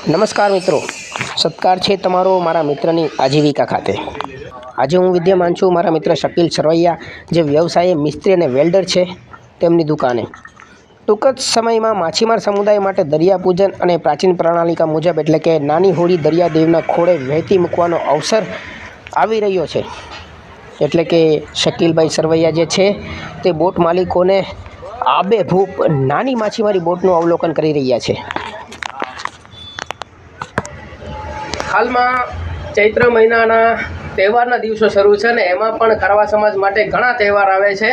નમસ્કાર મિત્રો, સત્કાર છે તમારો મારા મિત્રની આજીવિકા ખાતે. આજે હું વિદ્યમાન છું મારા મિત્ર શકીલ સરવૈયા, જે વ્યવસાયે મિસ્ત્રી અને વેલ્ડર છે તેમની દુકાને. ટૂંક જ સમયમાં માછીમાર સમુદાય માટે દરિયા પૂજન અને પ્રાચીન પ્રણાલિકા મુજબ એટલે કે નાની હોડી દરિયાદેવના ખોળે વહેતી મૂકવાનો અવસર આવી રહ્યો છે. એટલે કે શકીલભાઈ સરવૈયા જે છે તે બોટ માલિકોને આબેહૂબ નાની માછીમારી બોટનું અવલોકન કરી રહ્યા છે. હાલમાં ચૈત્ર મહિનાના તહેવારના દિવસો શરૂ છે ને એમાં પણ ખારવા સમાજ માટે ઘણા તહેવાર આવે છે.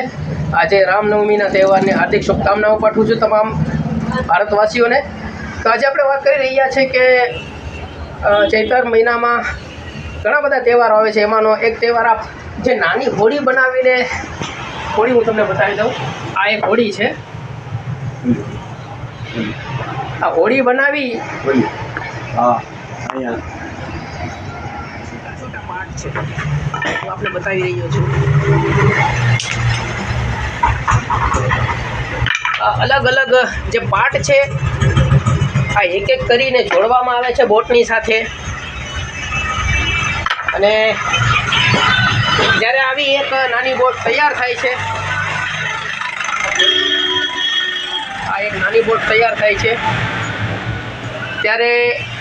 આજે રામનવમીના તહેવારની હાર્દિક શુભકામનાઓ પાઠવું છું તમામ ભારતવાસીઓને. તો આજે આપણે વાત કરી રહ્યા છીએ કે ચૈત્ર મહિનામાં ઘણા બધા તહેવારો આવે છે. એમાંનો એક તહેવાર આ જે નાની હોડી બનાવીને હોડી હું તમને બતાવી દઉં. આ એક હોડી છે. આ હોડી બનાવી આપણે બતાવી રહ્યો છું. અલગ અલગ જે પાર્ટ છે આ એક એક કરીને જોડવામાં આવે છે બોટની સાથે. અને જ્યારે આવી એક નાની બોટ તૈયાર થાય છે, આ એક નાની બોટ તૈયાર થાય છે ત્યારે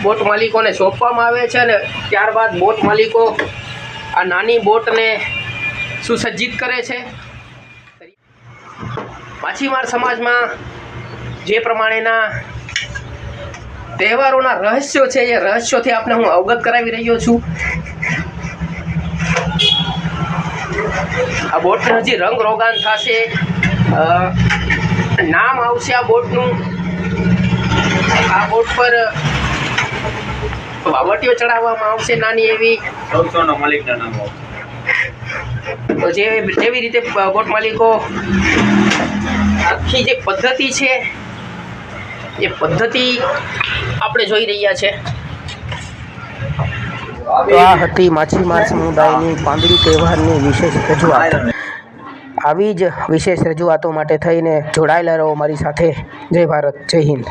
બોટ માલિકોને સોંપવામાં આવે છે. અને ત્યારબાદ બોટ માલિકો આ નાની બોટને સુસજ્જિત કરે છે. માછીમાર સમાજમાં જે પ્રમાણેના તહેવારોના રહસ્યો છે એ રહસ્યોથી આપને હું અવગત કરાવી રહ્યો છું. આ બોટને હજી રંગ રોગાન થશે, નામ આવશે આ બોટનું. આ બોટ પર વાવટીઓ ચડાવવામાં આવશે નાની એવી. સૌનો માલિકના નામ તો જેવી રીતે બોટ માલિકો આખી જે પદ્ધતિ છે એ પદ્ધતિ આપણે જોઈ રહ્યા છે. તો આ હતી માછીમાર સમુદાયની પાંદડી તહેવારની વિશેષ રજૂઆત. આવી જ વિશેષ રજૂઆતો માટે થઈને જોડાયેલા રહો મારી સાથે. જય ભારત, જય હિન્દ.